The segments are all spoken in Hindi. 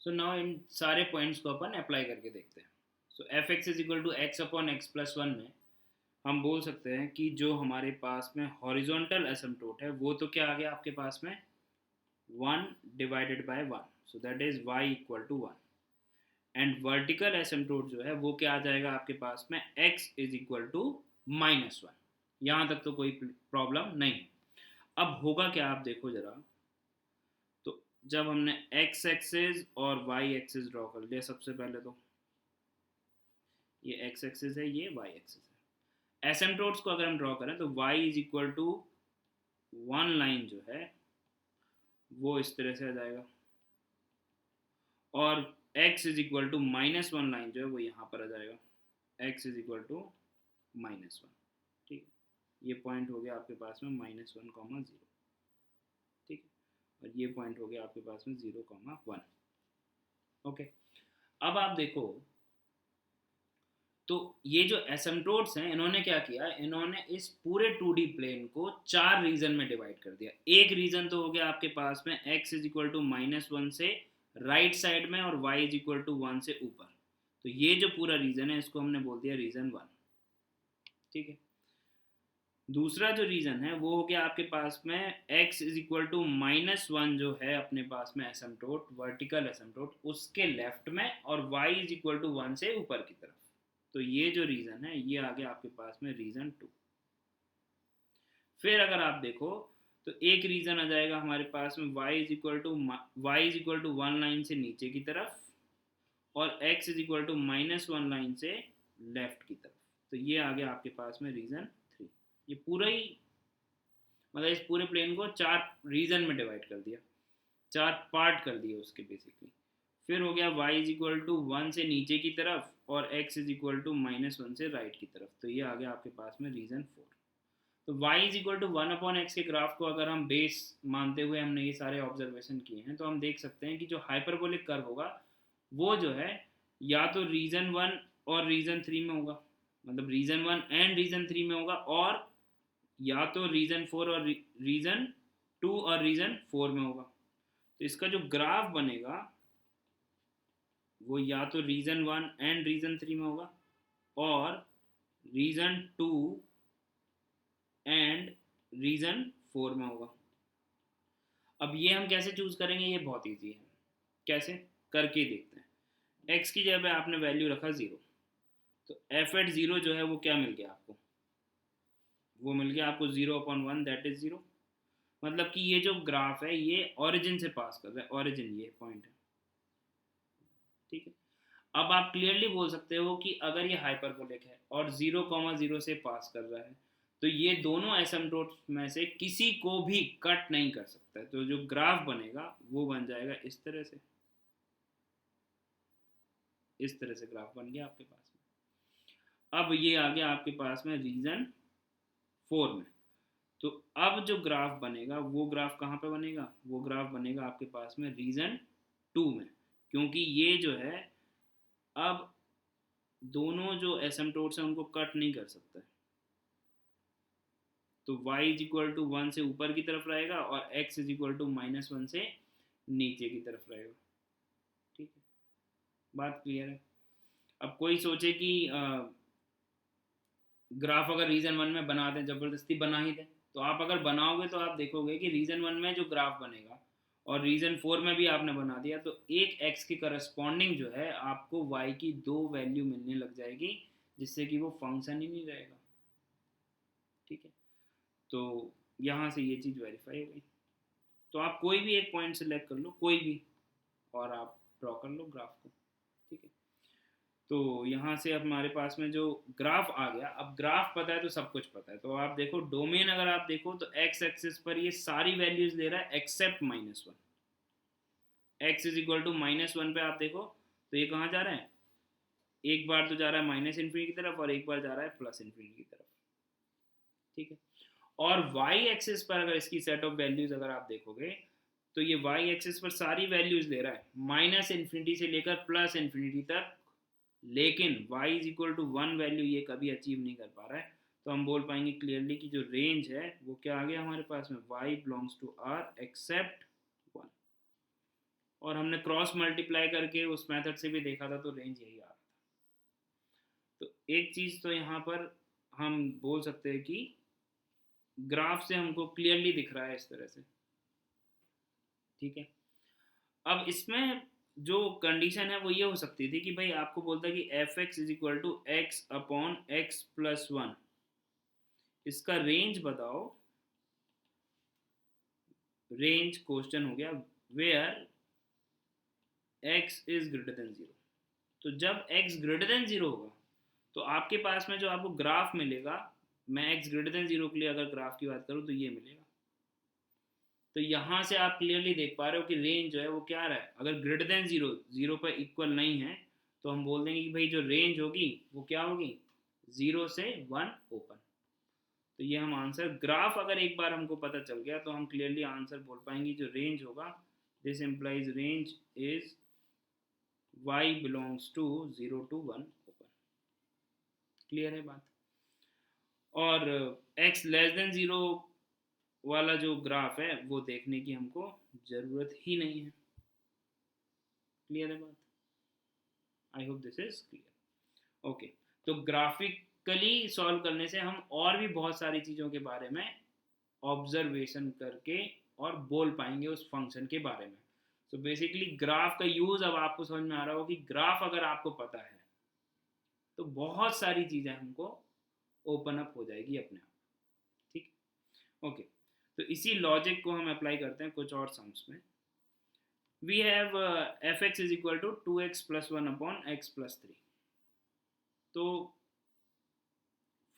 सो नाउ इन सारे पॉइंट्स को अपन अप्लाई करके देखते हैं। So f x is equal to x upon x plus one में हम बोल सकते हैं कि जो हमारे पास में हॉरिजॉन्टल एसिम्प्टोट है वो तो क्या आ गया आपके पास में 1/1, so that is y equal to 1। And vertical asymptote जो है वो क्या आ जाएगा आपके पास में x इज इक्वल टू -1। यहाँ तक तो कोई प्रॉब्लम नहीं है। अब होगा क्या आप देखो जरा, तो जब हमने x एक्सिस और y एक्सिस ड्रॉ कर लिया, सबसे पहले तो ये x एक्सिस है, ये y एक्सिस है। एसिम्प्टोट्स को अगर हम ड्रॉ करें तो y is equal to 1 line जो है वो इस तरह से आ जाएगा, और x is equal to -1 line जो है वो यहाँ पर आ जाएगा, x इज इक्वल टू -1। ठीक है, ये पॉइंट हो गया आपके पास में -1, 0। ठीक है, और ये पॉइंट हो गया आपके पास में 0, 1। ओके, अब आप देखो तो ये जो एसिम्प्टोट्स हैं इन्होंने क्या किया, इन्होंने इस पूरे 2D प्लेन को 4 रीजन में डिवाइड कर दिया। एक रीजन तो हो गया आपके पास में x इज इक्वल टू -1 से राइट साइड में और y इज इक्वल टू 1 से ऊपर। तो ये जो पूरा रीजन है इसको हमने बोल दिया रीजन 1। ठीक है, दूसरा जो रीजन है वो हो गया आपके पास में x इज इक्वल टू -1 जो है अपने पास में एसिम्प्टोट, वर्टिकल एसिम्प्टोट, उसके लेफ्ट में, और y इज इक्वल टू 1 से ऊपर की तरफ। तो ये जो रीजन है ये आ गया आपके पास में रीजन 2। फिर अगर आप देखो तो एक रीजन आ जाएगा हमारे पास में y is equal to 1 line से नीचे की तरफ, और x is equal to -1 line से लेफ्ट की तरफ। तो ये आ गया आपके पास में रीजन 3। ये पूरा ही मतलब इस पूरे प्लेन को 4 रीजन में डिवाइड कर दिया, 4 पार्ट कर दिए उसके बेसिकली। फिर हो गया y इज इक्वल टू 1 से नीचे की तरफ और x इज इक्वल टू -1 से राइट की तरफ। तो ये आ गया आपके पास में रीजन 4। तो y is equal to 1/x के ग्राफ को अगर हम बेस मानते हुए हमने ये सारे ऑब्जर्वेशन किए हैं तो हम देख सकते हैं कि जो हाइपरबोलिक कर्व होगा वो जो है या तो रीजन 1 और रीजन 3 में होगा, मतलब रीजन 1 एंड रीजन 3 में होगा, और या तो रीजन 4 और रीजन 2 और रीजन 4 में होगा। तो इसका जो ग्राफ बनेगा वो या तो रीजन 1 एंड रीजन 3 में होगा, और रीजन 2 एंड रीजन 4 में होगा। अब ये हम कैसे चूज करेंगे, ये बहुत इजी है, कैसे करके देखते हैं। x की जगह पे आपने वैल्यू रखा 0, तो एफ एट 0 जो है वो क्या मिल गया आपको, वो मिल गया आपको 0/1, दैट इज 0। मतलब कि ये जो ग्राफ है ये ओरिजिन से पास कर रहा है, ओरिजिन ये पॉइंट है। ठीक है, अब आप क्लियरली बोल सकते हो कि अगर ये हाइपरबोलिक है और 0,0 से पास कर रहा है तो ये दोनों एसिम्प्टोट्स में से किसी को भी कट नहीं कर सकता है। तो जो ग्राफ बनेगा वो बन जाएगा इस तरह से, इस तरह से ग्राफ बन गया आपके पास में। अब ये आ गया आपके पास में रीजन 4 में। तो अब जो ग्राफ बनेगा वो ग्राफ कहाँ पे बनेगा, वो ग्राफ बनेगा आपके पास में रीजन 2 में, क्योंकि ये जो है अब दोनों जो एसिम्प्टोट्स हैं उनको कट नहीं कर सकता है। तो y इज इक्वल टू 1 से ऊपर की तरफ रहेगा और x इज इक्वल टू -1 से नीचे की तरफ रहेगा। ठीक है, बात क्लियर है। अब कोई सोचे कि ग्राफ अगर रीजन 1 में बना दें, ज़बरदस्ती बना ही दें, तो आप अगर बनाओगे तो आप देखोगे कि रीजन 1 में जो ग्राफ बनेगा और रीजन 4 में भी आपने बना दिया तो एक x की करस्पॉन्डिंग जो है आपको y की 2 वैल्यू मिलने लग जाएगी, जिससे कि वो फंक्शन ही नहीं रहेगा। ठीक है, तो यहाँ से ये चीज़ वेरीफाई हो गई। तो आप कोई भी एक पॉइंट सेलेक्ट कर लो, कोई भी, और आप ड्रॉ कर लो ग्राफ को। ठीक है, तो यहाँ से अब हमारे पास में जो ग्राफ आ गया, अब ग्राफ पता है तो सब कुछ पता है। तो आप देखो डोमेन, अगर आप देखो तो x एक्सिस पर ये सारी वैल्यूज ले रहा है except -1। x is equal to -1 पे आप देखो तो ये कहाँ जा रहा है, एक बार तो जा रहा है -इन्फिनिटी की तरफ और एक बार जा रहा है +इन्फिनिटी की तरफ। ठीक है, और y एक्सिस पर अगर इसकी सेट ऑफ वैल्यूज अगर आप देखोगे तो ये y एक्सिस पर सारी वैल्यूज ले रहा है -इन्फिनिटी से लेकर +इन्फिनिटी तक, लेकिन y is equal to 1 value ये कभी अचीव नहीं कर पा रहा है। तो हम बोल पाएंगे क्लियरली कि जो रेंज है वो क्या आ गया हमारे पास में, y belongs to r except 1। और हमने क्रॉस मल्टीप्लाई करके उस मेथड से भी देखा था, तो रेंज यही आ रहा था। तो एक चीज़ तो यहाँ पर हम बोल सकते हैं कि ग्राफ से हमको क्लियरली दिख रहा है इस तरह से, ठीक है। अब इसमें जो कंडीशन है वो ये हो सकती थी कि भाई आपको बोलता है कि f x is equal to x upon x plus one, इसका रेंज बताओ। रेंज क्वेश्चन हो गया where x is greater than zero. तो जब x ग्रेटर देन जीरो होगा तो आपके पास में जो आपको ग्राफ मिलेगा, मैं x ग्रेटर देन जीरो के लिए अगर ग्राफ की बात करूँ तो ये मिलेगा। तो यहाँ से आप क्लियरली देख पा रहे हो कि रेंज जो है वो क्या रहा है। अगर ग्रेटर देन जीरो जीरो पर इक्वल नहीं है तो हम बोल देंगे कि भाई जो रेंज होगी वो क्या होगी, जीरो से वन ओपन। तो ये हम आंसर, ग्राफ अगर एक बार हमको पता चल गया तो हम क्लियरली आंसर बोल पाएंगे। जो रेंज होगा, this implies range is y belongs to 0 to 1 open. Clear है बात। और x लेस देन जीरो वाला जो ग्राफ है वो देखने की हमको ज़रूरत ही नहीं है। क्लियर है बात। I hope this is clear. Okay, तो ग्राफिकली सॉल्व करने से हम और भी बहुत सारी चीज़ों के बारे में ऑब्जर्वेशन करके और बोल पाएंगे उस फंक्शन के बारे में। तो बेसिकली ग्राफ का यूज़ अब आपको समझ में आ रहा हो कि ग्राफ अगर आपको पता है तो बहुत सारी चीज़ें हमको ओपन अप हो जाएगी अपने आप। ठीक, ओके। तो इसी लॉजिक को हम अप्लाई करते हैं कुछ और सम्स में। We have f x is equal to 2x plus one upon x plus three. तो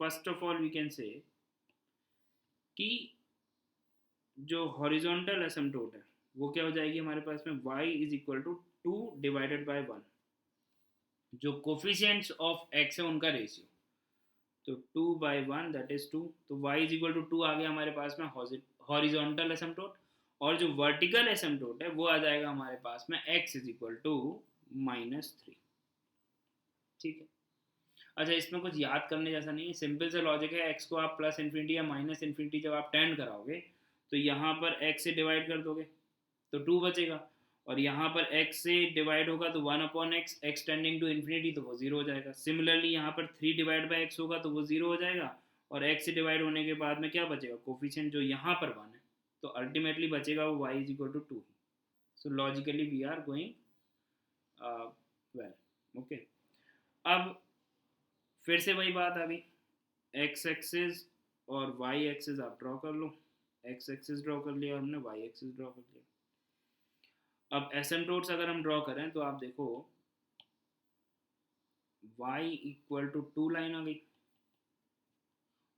first of all we can say कि जो हॉरिजॉन्टल एसिम्प्टोट है वो क्या हो जाएगी हमारे पास में, y is equal to 2 divided by 1। जो कोफिशिएंट्स ऑफ x है उनका रेशियो, तो 2 बाई 1 दैट इज 2। तो y इज इक्वल टू 2 आ गया हमारे पास में हॉरिजॉन्टल एसिम्प्टोट। और जो वर्टिकल एसिम्प्टोट है वो आ जाएगा हमारे पास में x इज इक्वल टू -3। ठीक है। अच्छा, इसमें कुछ याद करने जैसा नहीं है, सिंपल से लॉजिक है। x को आप प्लस इन्फिनिटी या माइनस इन्फिनिटी जब आप टेंड कराओगे तो यहाँ पर x से डिवाइड कर दोगे तो 2 बचेगा, और यहाँ पर x से डिवाइड होगा तो 1 upon x tending to infinity तो वो 0 हो जाएगा। सिमिलरली यहाँ पर 3 डिवाइड बाई x होगा तो वो 0 हो जाएगा, और x से डिवाइड होने के बाद में क्या बचेगा, कोफिशिएंट जो यहाँ पर 1 है, तो अल्टीमेटली बचेगा वो y is equal to 2। So logically we are going well. Okay, अब फिर से वही बात आ गई, x एक्सिस और y एक्सिस आप ड्रॉ कर लो। x एक्सिस ड्रॉ कर लिया हमने, y एक्सिस ड्रॉ कर लिया। अब एसिम्प्टोट्स अगर हम ड्रॉ करें तो आप देखो y इक्वल टू 2 लाइन आ गई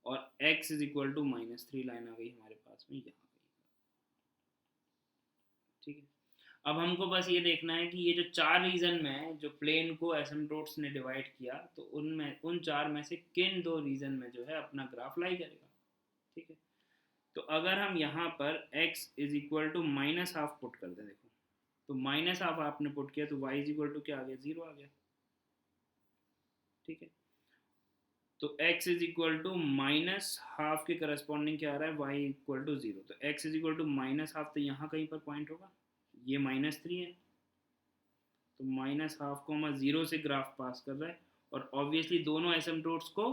और x is equal to -3 line आ गई हमारे पास में यहाँ। ठीक है, अब हमको बस ये देखना है कि ये जो 4 रीजन में जो प्लेन को एसिम्प्टोट्स ने डिवाइड किया तो उनमें उन 4 में से किन 2 रीजन में जो है अपना ग्राफ लाई करेगा। ठीक है, तो अगर हम यहाँ पर x is equal to -half put कर दें, देखो तो -हाफ आपने पुट किया तो y इज इक्वल टू क्या आ गया, 0 आ गया। ठीक है, तो x is equal to -half के करस्पॉन्डिंग क्या आ रहा है, y इक्वल टू 0। तो x is equal to -half, तो यहाँ कहीं पर पॉइंट होगा, ये -3 है, तो -हाफ को हम 0 से ग्राफ पास कर रहा है, और ऑब्वियसली दोनों एसिम्प्टोट्स को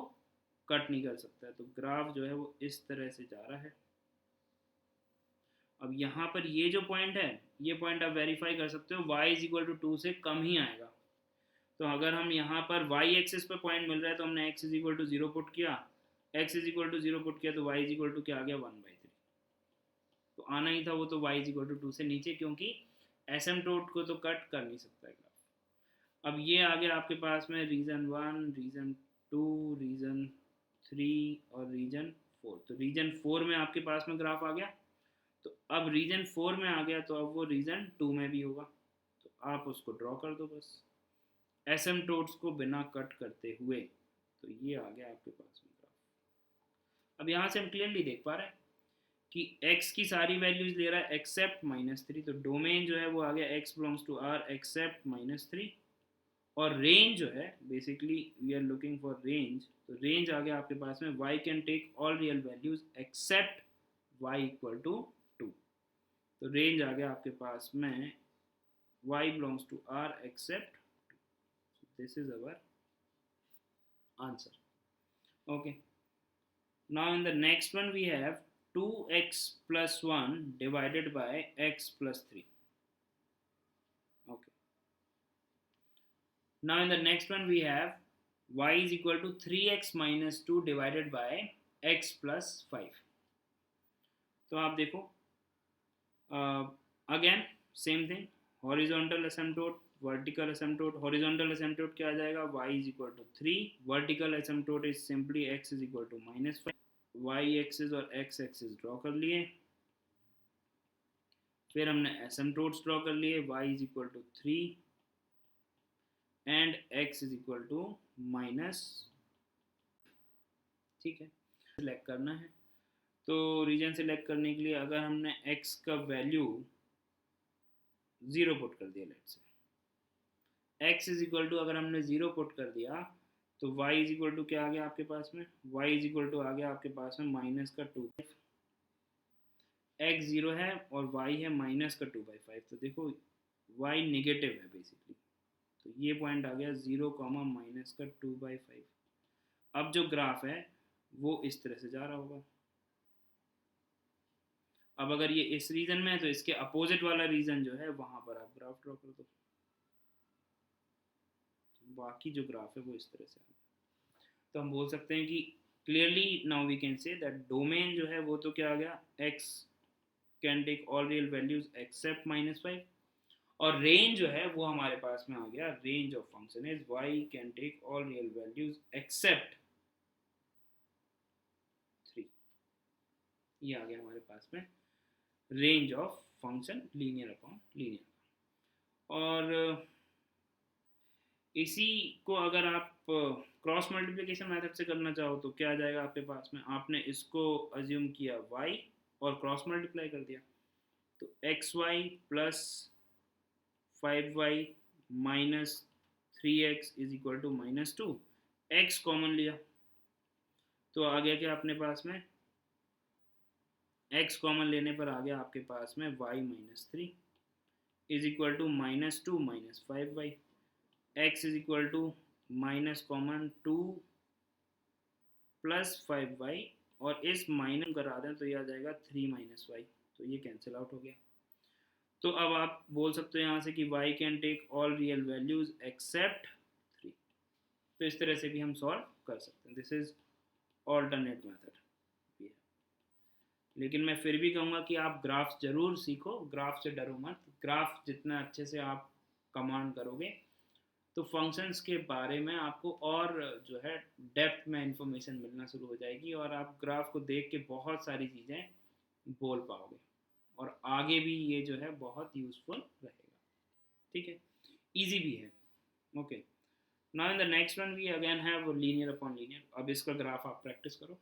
कट नहीं कर सकता है, तो ग्राफ जो है वो इस तरह से जा रहा है। अब यहाँ पर ये जो पॉइंट है, ये पॉइंट आप वेरीफाई कर सकते हो, y इज इक्वल टू 2 से कम ही आएगा। तो अगर हम यहाँ पर y एक्सिस पर पॉइंट मिल रहा है तो हमने x is equal to 0 put किया, x is equal to 0 put किया तो y इज इक्वल टू क्या आ गया, 1/3। तो आना ही था वो तो y इज इक्वल टू 2 से नीचे, क्योंकि एसिम्प्टोट को तो कट कर नहीं सकता है ग्राफ। अब ये आ गया आपके पास में रीजन 1, रीजन 2, रीजन 3 और रीजन 4। तो रीजन 4 में आपके पास में ग्राफ आ गया, तो अब रीजन 4 में आ गया तो अब वो रीजन 2 में भी होगा, तो आप उसको ड्रॉ कर दो बस एसिम्प्टोट्स को बिना कट करते हुए। तो ये आ गया आपके पास में ग्राफ। अब यहाँ से हम क्लियरली देख पा रहे हैं कि x की सारी वैल्यूज ले रहा है एक्सेप्ट -3, तो डोमेन जो है वो आ गया x belongs to r except -3, और रेंज जो है basically we are looking for range, तो रेंज आ गया आपके पास में y can take all real values except y equal to 2। तो रेंज आ गया आपके पास में y belongs to R except 2. So this is our answer. Okay. Now in the next one we have 2x plus 1 divided by x plus 3. Okay. Now in the next one we have y is equal to 3x minus 2 divided by x plus 5. तो आप देखो again same thing, horizontal asymptote, vertical asymptote. Horizontal asymptote क्या आ जाएगा, y is equal to 3. Vertical asymptote is simply x is equal to -5. y axis और x एक्सिस ड्रॉ कर लिए. फिर हमने एसिम्पटोट्स ड्रॉ कर लिए, y is equal to 3 and x is equal to minus. ठीक है, सिलेक्ट करना है. तो रीजन सिलेक्ट करने के लिए अगर हमने x का वैल्यू 0 पुट कर दिया, let's say x is equal to, अगर हमने 0 पुट कर दिया तो y इज इक्वल टू क्या आ गया आपके पास में, y इज इक्वल टू आ गया आपके पास में -2. x 0 है और y है -2/5. तो देखो y नेगेटिव है बेसिकली, तो ये पॉइंट आ गया 0, -2/5. अब जो ग्राफ है वो इस तरह से जा रहा होगा. अब अगर ये इस रीजन में है तो इसके अपोजिट वाला रीजन जो है वहां पर आप ग्राफ ड्रॉ कर दो. बाकी जो ग्राफ है वो इस तरह से. तो हम बोल सकते हैं कि clearly now we can say that domain जो है वो तो क्या आ गया, x can take all real values except -5. और रेंज जो है वो हमारे पास में आ गया, range of function is y can take all real values except 3. ये आ गया हमारे पास में range of function linear upon linear. और इसी को अगर आप क्रॉस मल्टीप्लिकेशन मेथड से करना चाहो तो क्या आ जाएगा आपके पास में, आपने इसको अज्यूम किया y और क्रॉस मल्टीप्लाई कर दिया, तो xy plus 5y minus 3x is equal to -2. x common लिया तो आ गया क्या अपने पास में, x कॉमन लेने पर आ गया आपके पास में y -3 is equal to -2 - 5y. x is equal to minus common 2 plus 5y, और इस माइनस करा दें तो ये आ जाएगा 3 - y. तो ये कैंसिल आउट हो गया. तो अब आप बोल सकते हो यहाँ से कि y can take all real values except 3. तो इस तरह से भी हम सॉल्व कर सकते हैं. This is alternate method. लेकिन मैं फिर भी कहूँगा कि आप ग्राफ जरूर सीखो, ग्राफ से डरो मत. ग्राफ जितना अच्छे से आप कमांड करोगे तो फंक्शंस के बारे में आपको और जो है डेप्थ में इंफॉर्मेशन मिलना शुरू हो जाएगी, और आप ग्राफ को देख के बहुत सारी चीज़ें बोल पाओगे, और आगे भी ये जो है बहुत यूज़फुल रहेगा. ठीक है, इजी भी है. Okay, now in the next one we again have linear upon linear. अब इसका ग्राफ आप प्रैक्टिस करो.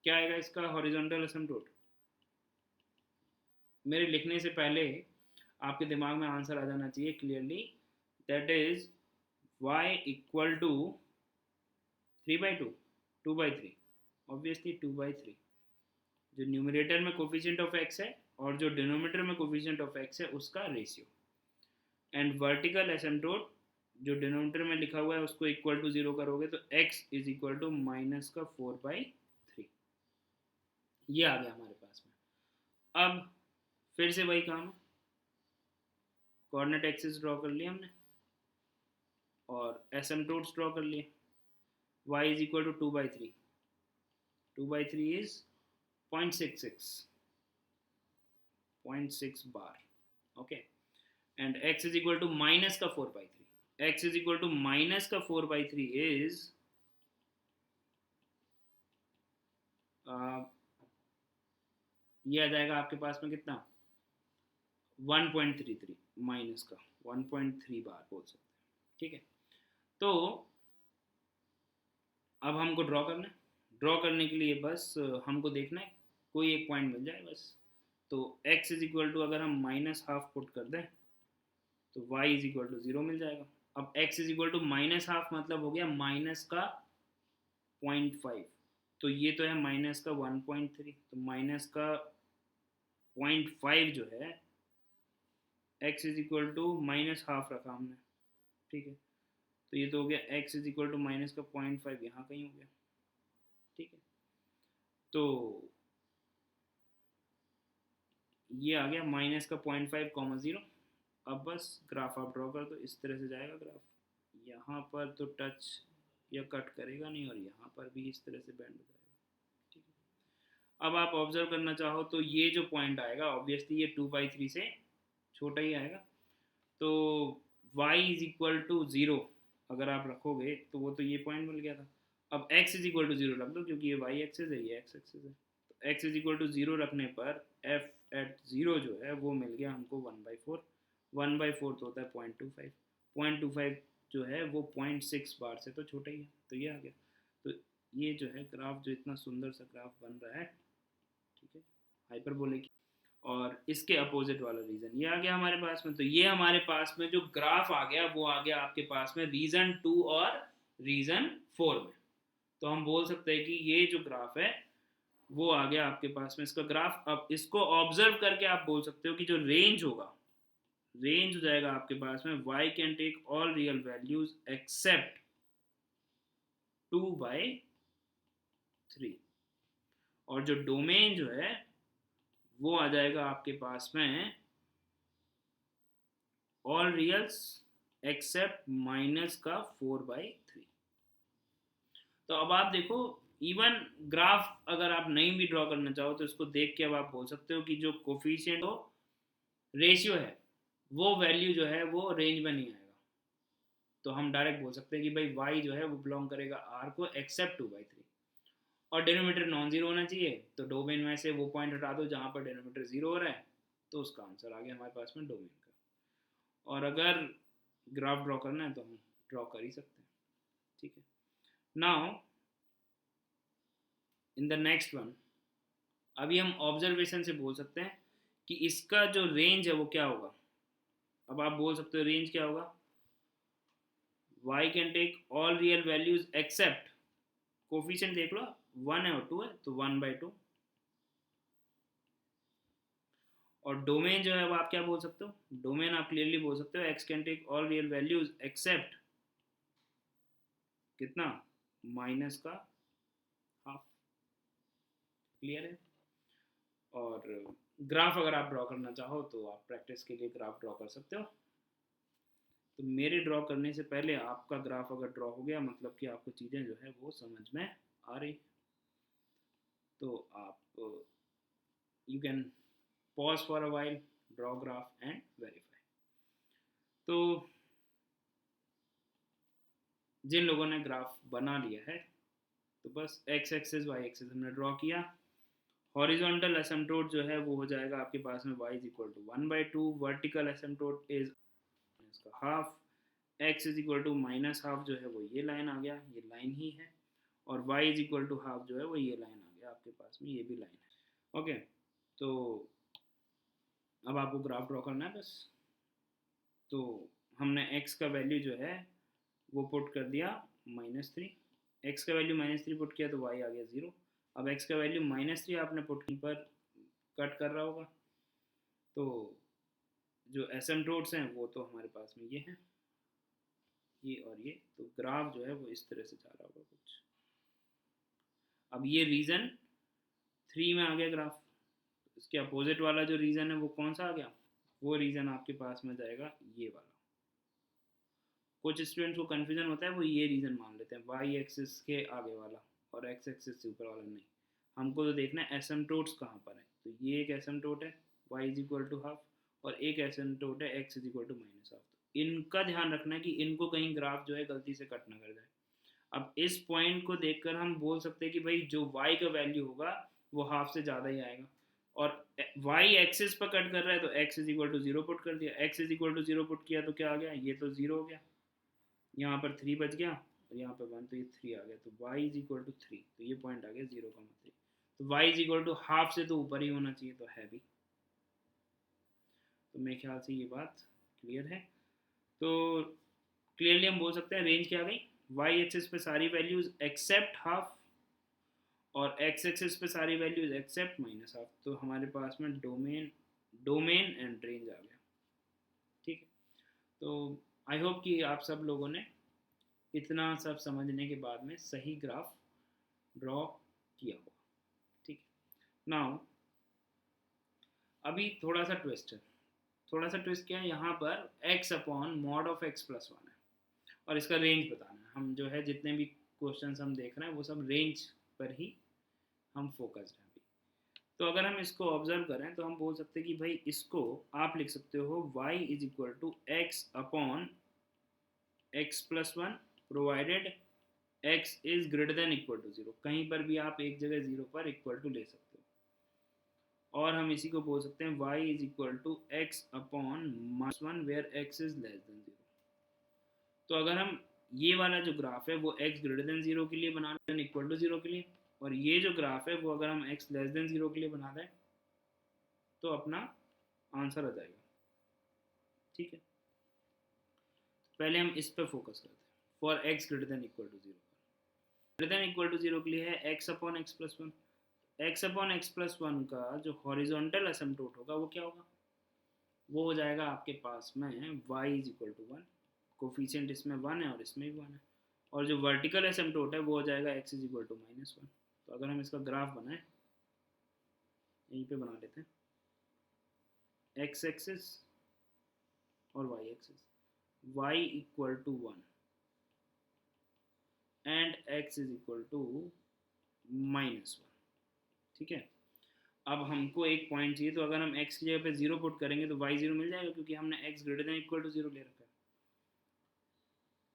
क्या आएगा इसका, हॉरिजॉन्टल एसिम्पटोट. मेरे लिखने से पहले आपके दिमाग में आंसर आ जाना चाहिए clearly, that is y equal to 3/2, 2/3, obviously 2/3. जो न्यूमरेटर में कोफिशिएंट ऑफ x है और जो डिनोमिनेटर में कोफिशिएंट ऑफ x है उसका रेशियो. एंड वर्टिकल एसिम्पटोट जो डिनोमिनेटर में लिखा हुआ है उसको इक्वल टू 0 करोगे तो x इज इक्वल टू -4/3. ये आ गया हमारे पास में. अब फिर से वही काम है, कोऑर्डिनेट एक्सिस ड्रॉ कर लिया हमने और एसिम्पटोट्स ड्रॉ कर लिए. y is equal to 2/3. 2/3 इज 0.6 bar. Okay, and x is equal to -4/3. x is equal to -4/3 इज ये आ जाएगा आपके पास में कितना, 1.33 माइनस का 1.3 बार बोल सकते हैं. ठीक है, तो अब हमको ड्रॉ करना है. ड्रॉ करने के लिए बस हमको देखना है कोई एक पॉइंट मिल जाए बस. तो x इज इक्वल टू अगर हम -1/2 पुट कर दें तो y इज इक्वल टू 0 मिल जाएगा. अब x इज इक्वल टू -1/2 मतलब हो गया माइनस का 0.5, तो ये तो है माइनस का 1.3, तो माइनस का 0.5 जो है x is equal to minus half रखा हमने, ठीक है, तो ये तो हो गया x is equal to minus का 0.5 यहाँ कहीं हो गया, ठीक है, तो ये आ गया माइनस का 0.5, 0। अब बस ग्राफ आप ड्रॉ कर दो, इस तरह से जाएगा ग्राफ, यहाँ पर तो टच या कट करेगा नहीं और यहाँ पर भी इस तरह से बेंड हो जाएगा, ठीक है। अब आप ऑब्जर्व करना चाहो तो ये जो पॉइंट आएगा ऑब्वियसली ये 2/3 से छोटा ही आएगा, तो y इज इक्वल टू 0 अगर आप रखोगे तो वो तो ये पॉइंट मिल गया था। अब x इज इक्वल टू 0 रख दो क्योंकि ये y एक्सिस है, ये x एक्सिस है, तो x इज इक्वल टू 0 रखने पर f एट 0 जो है वो मिल गया हमको 1/4, 1/4 तो होता है 0.25, 0.25 जो है वो 0.6 बार से तो छोटा ही है, तो ये आ गया। तो ये जो है ग्राफ जो इतना सुंदर सा ग्राफ बन रहा है, ठीक है, हाइपरबोलिक, और इसके अपोजिट वाला रीजन ये आ गया हमारे पास में। तो ये हमारे पास में जो ग्राफ आ गया वो आ गया आपके पास में रीजन 2 और रीजन 4 में। तो हम बोल सकते हैं कि ये जो ग्राफ है वो आ गया आपके पास में इसका ग्राफ। अब इसको ऑब्जर्व करके आप बोल सकते हो कि जो रेंज होगा, रेंज हो जाएगा आपके पास में y can take all real values except 2/3, और जो डोमेन जो है वो आ जाएगा आपके पास में ऑल रियल्स एक्सेप्ट माइनस का 4/3। तो अब आप देखो, इवन ग्राफ अगर आप नहीं भी ड्रॉ करना चाहो तो इसको देख के अब आप बोल सकते हो कि जो कोफिशिएंट हो रेशियो है वो वैल्यू जो है वो रेंज में नहीं आएगा। तो हम डायरेक्ट बोल सकते हैं कि भाई y जो है वो बिलोंग करेगा r को एक्सेप्ट 2/3, और डेनोमीटर नॉन जीरो होना चाहिए, तो डोमेन में से वो पॉइंट हटा दो जहाँ पर डेनोमीटर जीरो हो रहा है, तो उसका आंसर आ गया हमारे पास में डोमेन का। और अगर ग्राफ ड्रॉ करना है तो हम ड्रॉ कर ही सकते हैं, ठीक है। Now in the next one, अभी हम ऑब्जर्वेशन से बोल सकते हैं कि इसका जो रेंज है वो क्या होगा। अब आप बोल सकते हो रेंज क्या होगा, y can take all real values except, coefficient देख लो 1 है और 2 है तो 1/2, और डोमेन जो है वो आप क्या बोल सकते हो, डोमेन आप क्लियरली बोल सकते हो x can take all real values except कितना, माइनस का हाफ, क्लियर है। और ग्राफ अगर आप ड्रॉ करना चाहो तो आप प्रैक्टिस के लिए ग्राफ ड्रॉ कर सकते हो। तो मेरे ड्रॉ करने से पहले आपका ग्राफ अगर ड्रॉ हो गया मतलब कि आपको चीज़ें जो है वो समझ में आ रही, तो आप you can pause for a while, draw graph and verify। तो जिन लोगों ने ग्राफ बना लिया है तो बस x एक्सिस y एक्सिस हमने ड्रॉ किया, हॉरिजॉन्टल एसिम्पटोट जो है वो हो जाएगा आपके पास में y is equal to 1/2, vertical asymptote is इसका half, x is equal to minus half जो है वो ये लाइन आ गया, ये लाइन ही है, और y is equal to half जो है वो ये लाइन आ गया आपके पास में, ये भी लाइन है, ओके। तो अब आपको ग्राफ ड्रॉ करना है बस। तो हमने x का वैल्यू जो है वो पुट कर दिया -3, x का वैल्यू -3 पुट किया तो y आ गया 0। अब x का वैल्यू -3 आपने पुट की पर कट कर रहा होगा, तो जो एसिम्पटोट्स हैं वो तो हमारे पास में ये हैं, ये और ये, तो ग्राफ जो है वो इस तरह से जा रहा होगा कुछ। अब ये रीजन 3 में आ गया ग्राफ, इसके अपोजिट वाला जो रीजन है वो कौन सा आ गया, वो रीजन आपके पास में जाएगा ये वाला। कुछ स्टूडेंट्स को कन्फ्यूजन होता है, वो ये रीजन मान लेते हैं वाई एक्सिस के आगे वाला और एक्स एक्सिस से ऊपर वाला, नहीं, हमको तो देखना है एसिम्पटोट्स कहाँ पर है। तो ये एक एसिम्पटोट है y is equal to half, और एक एसिम्पटोट है x is equal to minus half. तो इनका ध्यान रखना है कि इनको कहीं ग्राफ जो है गलती से कट ना कर जाए। अब इस पॉइंट को देखकर हम बोल सकते हैं कि भाई जो y का वैल्यू होगा वो हाफ से ज़्यादा ही आएगा, और y एक्सिस पर कट कर रहा है तो x is equal to 0 put कर दिया, x is equal to 0 put किया तो क्या आ गया, ये तो 0 हो गया, यहाँ पर 3 बच गया और यहाँ पर 1, तो ये 3 आ गया, तो y इज इक्वल टू 3, तो ये पॉइंट आ गया 0,3। तो y is equal to half से तो ऊपर ही होना चाहिए, तो है भी। तो मेरे ख्याल से ये बात क्लियर है। तो क्लियरली हम बोल सकते हैं रेंज क्या आ गई, y एक्सिस पे सारी वैल्यूज एक्सेप्ट हाफ और x एक्सिस पे सारी वैल्यूज एक्सेप्ट माइनस हाफ। तो हमारे पास में डोमेन एंड रेंज आ गया। तो आई होप कि आप सब लोगों ने इतना सब समझने के बाद में सही ग्राफ ड्रॉ किया होगा। ठीक है, नाउ अभी थोड़ा सा ट्विस्ट है। थोड़ा सा ट्विस्ट क्या है, यहाँ पर x upon mod of x plus one है और इसका रेंज बताना है। हम जो है जितने भी क्वेश्चन हम देख रहे हैं वो सब रेंज पर ही हम फोकस्ड हैं अभी। तो अगर हम इसको ऑब्जर्व करें तो हम बोल सकते हैं कि भाई इसको आप लिख सकते हो y is equal to x upon x plus one provided x is greater than equal to zero. कहीं पर भी आप एक जगह जीरो पर इक्वल टू ले सकते हो। और हम इसी को बोल सकते हैं y is equal to x upon minus one where x is less than zero. तो अगर हम ये वाला जो ग्राफ है वो x ग्रेटर देन जीरो के लिए बना दें इक्वल टू जीरो के लिए, और ये जो ग्राफ है वो अगर हम x लेस देन जीरो के लिए बना दें तो अपना आंसर आ जाएगा। ठीक है, पहले हम इस पर फोकस करते हैं। For x greater than equal to zero, greater than equal to zero के लिए है x upon x plus one. X upon x plus one का जो हॉरिजॉन्टल एसिम्पटोट होगा वो क्या होगा, वो हो जाएगा आपके पास में y is equal to one. Coefficient इसमें वन है और इसमें भी वन है। और जो वर्टिकल एसिम्पटोट है वो हो जाएगा x is equal to minus one. तो अगर हम इसका ग्राफ बनाएं, यहीं पे बना लेते हैं, x एक्सिस और y axis, y equal to one and x is equal to minus one. ठीक है, अब हमको एक पॉइंट चाहिए, तो अगर हम x की जगह पे जीरो पुट करेंगे तो y जीरो मिल जाएगा क्योंकि हमने x greater than equal to zero ले रखा है।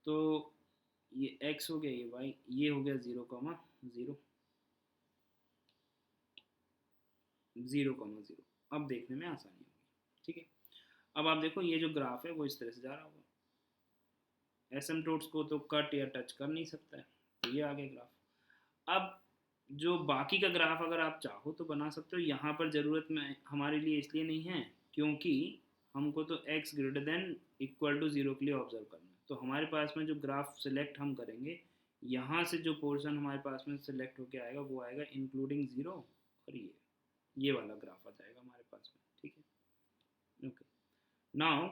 तो ये x हो गया, ये y, ये हो गया zero comma zero, zero comma zero. अब देखने में आसानी होगी। ठीक है, अब आप देखो ये जो ग्राफ है वो इस तरह से जा रहा होगा। एसिम्पटोट्स को तो कट या टच कर नहीं सकता है, तो ये आ गया ग्राफ। अब जो बाकी का ग्राफ अगर आप चाहो तो बना सकते हो। यहाँ पर ज़रूरत में हमारे लिए इसलिए नहीं है क्योंकि हमको तो x greater than equal to zero के लिए ऑब्जर्व करना है। तो हमारे पास में जो ग्राफ सेलेक्ट हम करेंगे, यहाँ से जो पोर्शन हमारे पास में सेलेक्ट होके आएगा वो आएगा इंक्लूडिंग ज़ीरो, और ये वाला ग्राफ आ जाएगा हमारे पास में। ठीक है, okay, now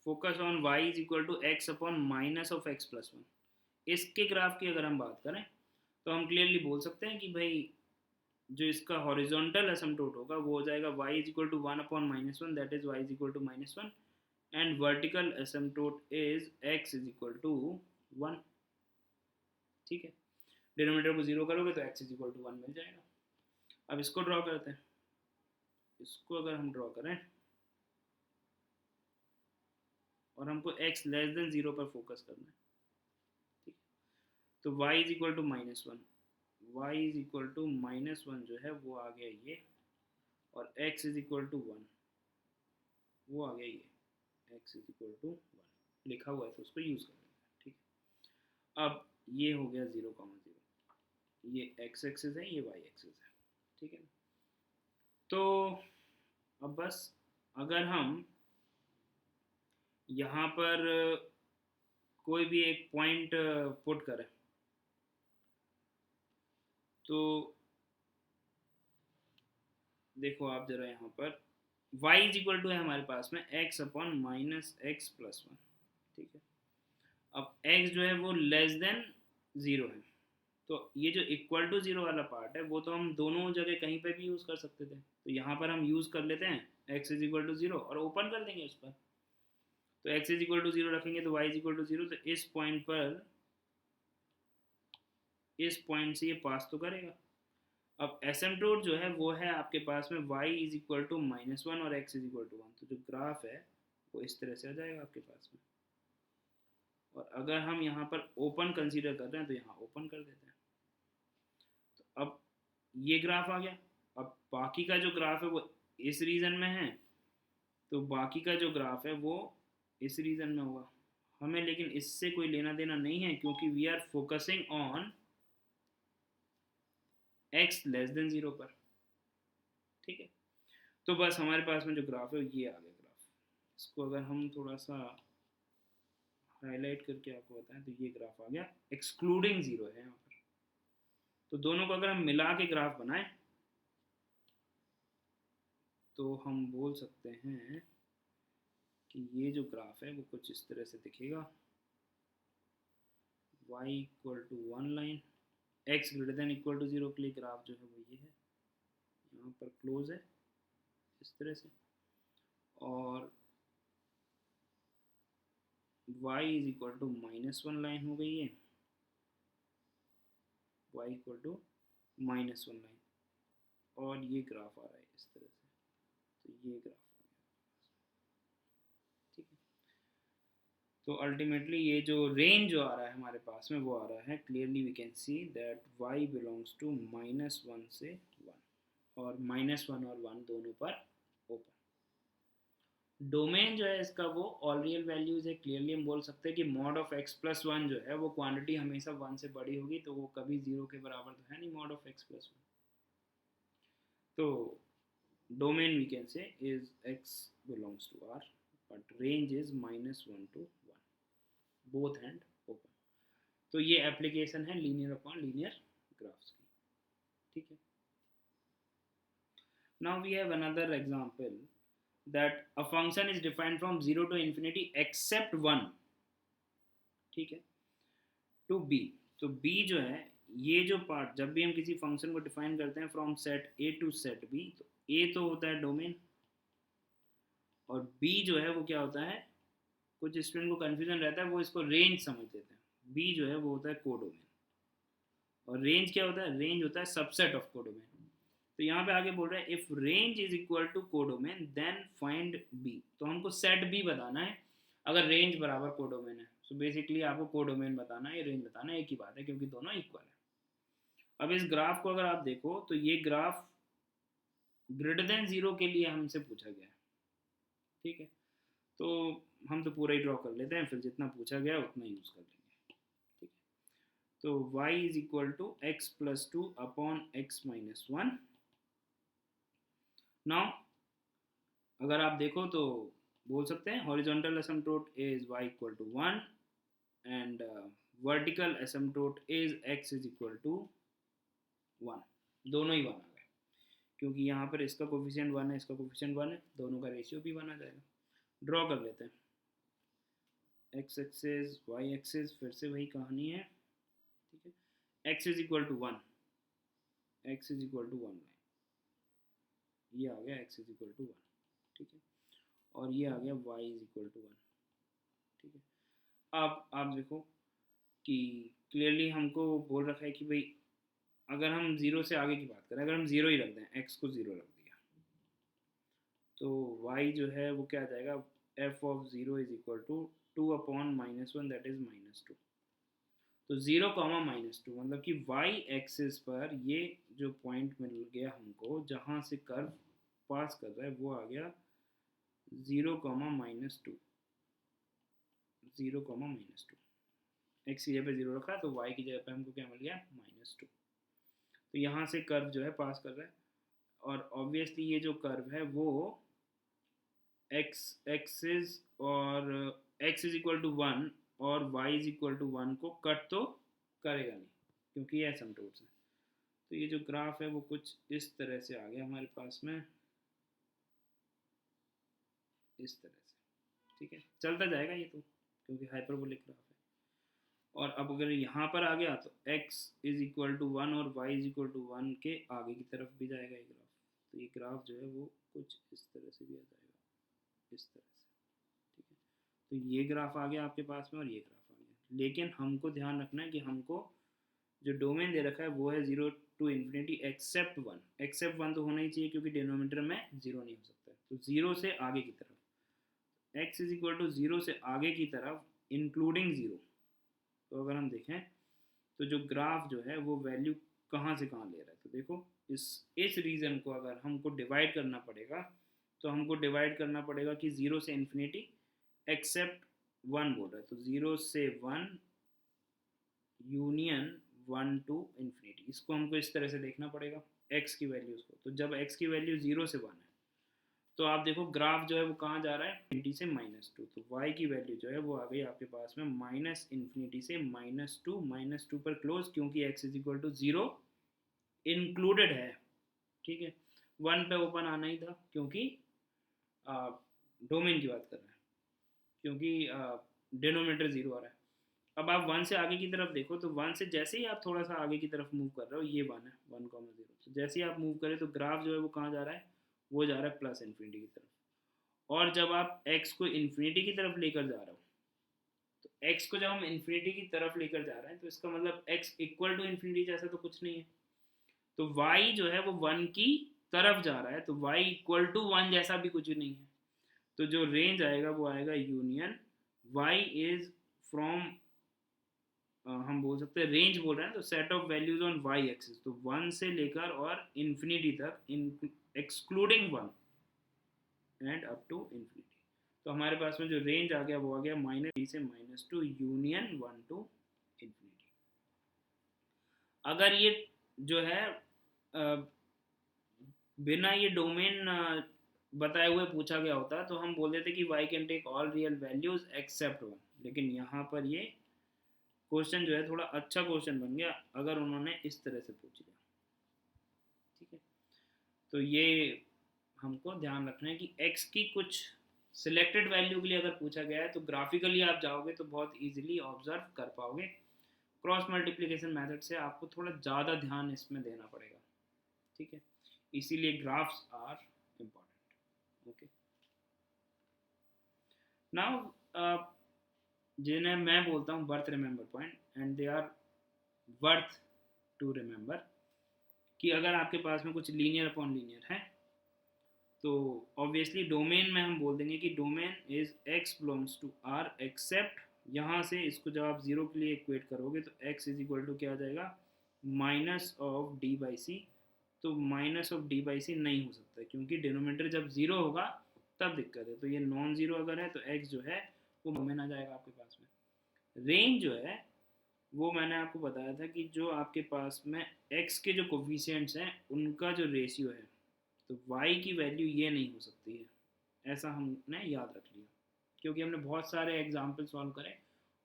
focus on y is equal to x upon minus of x plus one. इसके ग्राफ की अगर हम बात करें तो हम क्लियरली बोल सकते हैं कि भाई जो इसका हॉरिजॉन्टल एसिम्पटोट होगा वो हो जाएगा y is equal to one upon minus one, that is y is equal to minus one, and vertical asymptote is x is equal to one. ठीक है, डिनोमिनेटर को जीरो करोगे तो x is equal to one मिल जाएगा। अब इसको ड्रॉ करते हैं। इसको अगर हम ड्रॉ करें और हमको x लेस देन जीरो पर फोकस करना है, ठीक, तो y is equal to minus one, y is equal to minus one जो है वो आ गया ये, और x is equal to one वो आ गया ये, x is equal to one लिखा हुआ है तो उसको यूज़ कर लेंगे। ठीक है, अब ये हो गया जीरो कॉमा जीरो, ये x एक्सिस है, ये y एक्सिस है। ठीक है, तो अब बस अगर हम यहाँ पर कोई भी एक पॉइंट पुट करें तो देखो आप जरा यहाँ पर y इज इक्वल टू है हमारे पास में x upon minus x plus one. ठीक है, अब x जो है वो लेस देन ज़ीरो है, तो ये जो इक्वल टू ज़ीरो वाला पार्ट है वो तो हम दोनों जगह कहीं पे भी यूज़ कर सकते थे। तो यहाँ पर हम यूज़ कर लेते हैं x is equal to zero और ओपन कर देंगे उस पर। तो x is equal to zero रखेंगे तो y is equal to zero, तो इस पॉइंट पर, इस पॉइंट से ये पास तो करेगा। अब एसिम्पटोट जो है वो है आपके पास में y is equal to minus one और x is equal to one, तो जो ग्राफ है वो इस तरह से आ जाएगा आपके पास में। और अगर हम यहाँ पर ओपन कंसीडर कर रहे हैं तो यहाँ ओपन कर देते हैं, तो अब ये ग्राफ आ गया। अब बाकी का जो ग्राफ है वो इस रीजन में है, तो बाकी का जो ग्राफ है वो इस रीजन में होगा। हमें लेकिन इससे कोई लेना देना नहीं है क्योंकि we are focusing on x less than zero पर। ठीक है, तो बस हमारे पास में जो ग्राफ है ये आ गया ग्राफ। इसको अगर हम थोड़ा सा हाईलाइट करके आपको बताएं तो ये ग्राफ आ गया, एक्सक्लूडिंग ज़ीरो है यहाँ पर। तो दोनों को अगर हम मिला के ग्राफ बनाएं तो हम बोल सकते हैं कि ये जो ग्राफ है वो कुछ इस तरह से दिखेगा, y equal to 1 line, x greater than equal to 0 के लिए ग्राफ जो है वो ये है, यहाँ पर क्लोज है इस तरह से, और y is equal to -1 line हो गई है, y इक्वल टू -1 लाइन, और ये ग्राफ आ रहा है इस तरह से, तो ये ग्राफ आ गया, ठीक है। तो अल्टीमेटली ये जो रेंज जो आ रहा है हमारे पास में वो आ रहा है, clearly we can see that y belongs to -1 से 1, और -1 और 1 दोनों पर ओपन। डोमेन जो है इसका वो ऑल रियल वैल्यूज है, क्लियरली हम बोल सकते हैं कि मॉड ऑफ x प्लस 1 जो है वो क्वांटिटी हमेशा 1 से बड़ी होगी, तो वो कभी 0 के बराबर तो है नहीं मॉड ऑफ x प्लस 1। तो domain we can say is x belongs to R, but range is -1 to 1, both hand open. तो ये एप्लीकेशन है लीनियर अपॉन लीनियर ग्राफ्स की, ठीक है। Now we have another example that a function is defined from 0 to infinity except 1, ठीक है, to b। तो b जो है, ये जो पार्ट जब भी हम किसी फंक्शन को डिफाइन करते हैं from set a to set b, तो a तो होता है डोमेन, और b जो है वो क्या होता है, कुछ स्टूडेंट को कंफ्यूजन रहता है, वो इसको रेंज समझ लेते हैं। b जो है वो होता है कोडोमेन, और रेंज क्या होता है, रेंज होता है सबसेट ऑफ कोडोमेन। तो यहाँ पे आगे बोल रहा है if range is equal to codomain then find b, तो हमको सेट बी बताना है अगर रेंज बराबर कोडोमेन है। सो बेसिकली आपको कोडोमेन बताना है, रेंज बताना है, एक ही बात है क्योंकि दोनों इक्वल है। अब इस ग्राफ को अगर आप देखो तो ये ग्राफ ग्रेटर देन 0 के लिए हमसे पूछा गया है, ठीक है। तो हम तो पूरा ही ड्रॉ कर लेते हैं, फिर जितना पूछा गया उतना यूज कर लेंगे, ठीक है। तो y is equal to x plus 2 upon x minus 1। Now अगर आप देखो तो बोल सकते हैं horizontal asymptote is y equal to 1 and vertical asymptote is x is equal to 1, दोनों ही 1 आ गए क्योंकि यहाँ पर इसका कोफिशिएंट 1 है, इसका कोफिशिएंट 1 है, दोनों का रेशियो भी 1 आ जाएगा। ड्रॉ कर लेते हैं, x एक्सिस y एक्सिस, फिर से वही कहानी है, ठीक है। x is equal to 1, x is equal to 1 ये आ गया x इज इक्वल टू 1, ठीक है, और ये आ गया y इज इक्वल टू 1, ठीक है। अब आप देखो कि क्लियरली हमको बोल रखा है कि भाई अगर हम 0 से आगे की बात करें, अगर हम 0 ही रख दें, x को 0 रख दिया, तो y जो है वो क्या आ जाएगा, f of 0 is equal to 2 upon -1 that is -2। तो 0, -2 मतलब कि y एक्सिस पर ये जो पॉइंट मिल गया हमको जहाँ से कर्व पास कर रहा है वो आ गया 0, -2, 0, -2। x की जगह पे 0 रखा तो y की जगह पे हमको क्या मिल गया, -2। तो यहाँ से कर्व जो है पास कर रहा है, और ऑब्वियसली ये जो कर्व है वो x एक्सिस और x इज इक्वल टू 1 और y इज इक्वल टू 1 को कट तो करेगा नहीं क्योंकि ये एसिम्पटोट्स है। तो ये जो ग्राफ है वो कुछ इस तरह से आ गया हमारे पास में, इस तरह से, ठीक है। चलता जाएगा ये तो क्योंकि हाइपरबोलिक ग्राफ है। और अब अगर यहाँ पर आ गया तो x इज इक्वल टू 1 और y इज इक्वल टू 1 के आगे की तरफ भी जाएगा ये ग्राफ। तो ये ग्राफ जो है वो कुछ इस तरह से भी आ जाएगा, इस तरह से, ठीक है। तो ये ग्राफ आ गया आपके पास में और ये ग्राफ आ गया, लेकिन हमको ध्यान रखना है कि हमको जो डोमेन दे रखा है वो है 0 टू इन्फिनिटी एक्सेप्ट 1। एक्सेप्ट 1 तो होना ही चाहिए क्योंकि डिनोमिनेटर में 0 नहीं हो सकता है। तो 0 से आगे की तरफ, x इज इक्वल टू 0 से आगे की तरफ इंक्लूडिंग 0। तो अगर हम देखें तो जो ग्राफ जो है वो वैल्यू कहाँ से कहाँ ले रहा है, तो देखो इस रीजन को अगर हमको डिवाइड करना पड़ेगा तो हमको डिवाइड करना पड़ेगा कि 0 से इन्फिनिटी एक्सेप्ट 1 बोल रहा है, तो 0 से 1 यूनियन 1 टू इन्फिनिटी, इसको हमको इस तरह से देखना पड़ेगा x की वैल्यूज को। तो जब x की वैल्यू 0 से 1 है तो आप देखो ग्राफ जो है वो कहाँ जा रहा है, इन्फिनिटी से -2। तो y की वैल्यू जो है वो आ गई आपके पास में -इन्फिनिटी से -2 पर क्लोज, क्योंकि x is equal to 0 included है, ठीक है। 1 पे ओपन आना ही था क्योंकि डोमेन की बात कर रहे हैं। क्योंकि डिनोमिनेटर 0 आ रहा है। अब आप 1 से आगे की तरफ देखो तो 1 से जैसे ही आप थोड़ा सा आगे की तरफ मूव कर रहे हो, ये 1 है, 1,0, तो जैसे ही आप मूव करें तो ग्राफ जो है वो कहाँ जा रहा है, वो जा रहा है प्लस इन्फिनिटी की तरफ। और जब आप x को इन्फिनिटी की तरफ लेकर जा रहे हो, तो x को जब हम इन्फिनिटी की तरफ लेकर जा रहे हैं तो इसका मतलब x इक्वल टू इन्फिनिटी जैसा तो कुछ नहीं है, तो y जो है वो 1 की तरफ जा रहा है, तो y इक्वल टू 1 जैसा भी कुछ नहीं है। तो जो रेंज आएगा वो आएगा यूनियन y इज फ्रॉम, हम बोल सकते हैं रेंज बोल रहे हैं तो set of values on y axis, तो 1 से लेकर और इन्फिनिटी तक excluding 1 and up to infinity. तो हमारे पास में जो रेंज आ गया वो आ गया -3 से -2 यूनियन 1 टू इन्फिनिटी। अगर ये जो है बिना ये डोमेन बताए हुए पूछा गया होता तो हम बोल देते कि y can take all real values except 1, लेकिन यहाँ पर ये क्वेश्चन जो है थोड़ा अच्छा क्वेश्चन बन गया अगर उन्होंने इस तरह से पूछ लिया। ठीक है, तो ये हमको ध्यान रखना है कि x की कुछ सिलेक्टेड वैल्यू के लिए अगर पूछा गया है तो ग्राफिकली आप जाओगे तो बहुत इजीली ऑब्जर्व कर पाओगे। क्रॉस मल्टीप्लिकेशन मेथड से आपको थोड़ा ज़्यादा ध्यान इसमें देना पड़ेगा। ठीक है, इसीलिए graphs are important. Okay, now जिन्हें मैं बोलता हूँ worth remember point, and they are worth to remember, कि अगर आपके पास में कुछ लीनियर अपॉन लीनियर है तो ऑब्वियसली डोमेन में हम बोल देंगे कि domain is x belongs to r except, यहाँ से इसको जब आप 0 के लिए इक्वेट करोगे तो x इज इक्वल टू क्या आ जाएगा, minus of D by c. तो माइनस ऑफ डी बाई सी नहीं हो सकता क्योंकि डिनोमिनेटर जब 0 होगा तब दिक्कत है, तो ये नॉन ज़ीरो अगर है तो x जो है वो डोमेन आ जाएगा आपके पास में। रेंज जो है वो मैंने आपको बताया था कि जो आपके पास में x के जो कोफिशिएंट्स हैं उनका जो रेशियो है, तो y की वैल्यू ये नहीं हो सकती है, ऐसा हमने याद रख लिया क्योंकि हमने बहुत सारे एग्जाम्पल सॉल्व करे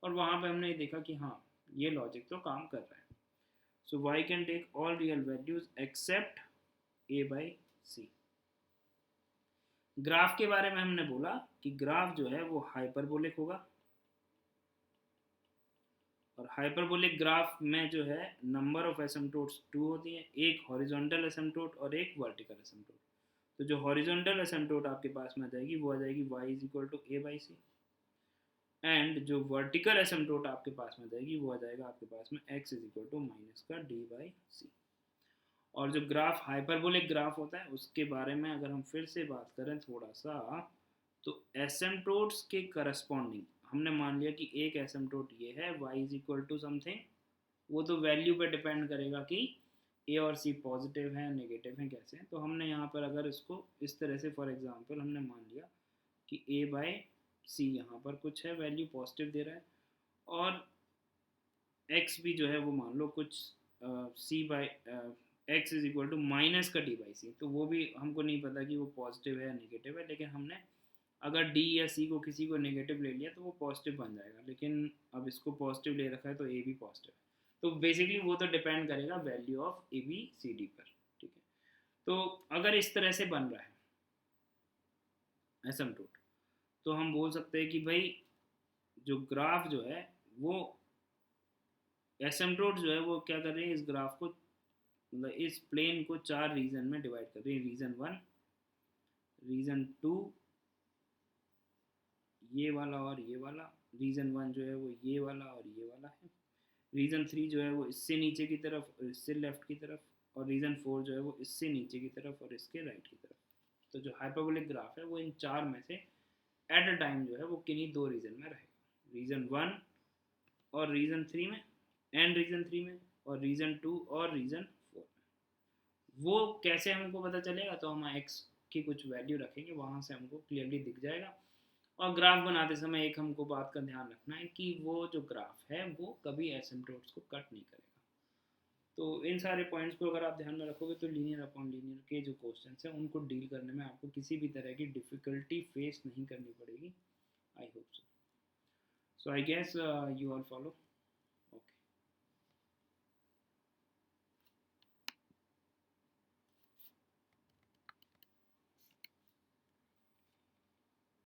और वहाँ पे हमने देखा कि हाँ ये लॉजिक तो काम कर रहा है। So y can take all real values except a by c. Graph के बारे में हमने बोला कि ग्राफ जो है वो हाइपरबोलिक होगा, और हाइपरबोलिक ग्राफ में जो है नंबर ऑफ एसिम्पटोट्स 2 होती हैं, एक हॉरिजॉन्टल एसिम्पटोट और एक वर्टिकल एसिम्पटोट। तो जो हॉरिजॉन्टल एसिम्पटोट आपके पास में आ जाएगी वो आ जाएगी y is equal to a by c, and जो वर्टिकल एसिम्पटोट आपके पास में आ जाएगी वो आ जाएगा आपके पास में x is equal to minus का d बाई सी। और जो ग्राफ हाइपरबोलिक ग्राफ होता है उसके बारे में अगर हम फिर से बात करें थोड़ा सा, तो एसिम्पटोट्स के करस्पॉन्डिंग हमने मान लिया कि एक एसिम्पटोट ये है y is equal to something, वो तो वैल्यू पे डिपेंड करेगा कि ए और सी पॉजिटिव है नेगेटिव है कैसे हैं। तो हमने यहाँ पर अगर इसको इस तरह से फॉर एग्जांपल हमने मान लिया कि ए बाय सी यहाँ पर कुछ है वैल्यू पॉजिटिव दे रहा है, और एक्स भी जो है वो मान लो कुछ c by x is equal to minus का डी बाई सी, तो वो भी हमको नहीं पता कि वो पॉजिटिव है या नेगेटिव है, लेकिन हमने अगर डी या सी को किसी को नेगेटिव ले लिया तो वो पॉजिटिव बन जाएगा, लेकिन अब इसको पॉजिटिव ले रखा है तो ए भी पॉजिटिव है। तो बेसिकली वो तो डिपेंड करेगा value of a b c d पर। ठीक है, तो अगर इस तरह से बन रहा है एसिम्पटोट तो हम बोल सकते हैं कि भाई जो ग्राफ जो है वो एसिम्पटोट जो है वो क्या कर रहे हैं, इस ग्राफ को मतलब इस प्लेन को 4 रीजन में डिवाइड कर रही है, रीजन 1, रीजन 2, ये वाला और ये वाला, रीजन 1 जो है वो ये वाला और ये वाला है, रीजन 3 जो है वो इससे नीचे की तरफ और इससे लेफ्ट की तरफ, और रीजन 4 जो है वो इससे नीचे की तरफ और इसके राइट की तरफ। तो जो हाइपरबोलिक ग्राफ है वो इन 4 में से एट अ टाइम जो है वो किन्हीं 2 रीजन में रहेगा, रीजन 1 और रीजन 3 में, एंड रीजन 3 में, और रीजन 2 और रीजन 4 में। वो कैसे हमको पता चलेगा, तो हम एक्स की कुछ वैल्यू रखेंगे वहाँ से हमको क्लियरली दिख जाएगा। और ग्राफ बनाते समय एक हमको बात का ध्यान रखना है कि वो जो ग्राफ है वो कभी एसिम्पटोट्स को कट नहीं करेगा। तो इन सारे पॉइंट्स को अगर आप ध्यान में रखोगे तो लीनियर अपॉन लीनियर के जो क्वेश्चंस हैं उनको डील करने में आपको किसी भी तरह की डिफ़िकल्टी फेस नहीं करनी पड़ेगी। I hope so. So I guess you all follow.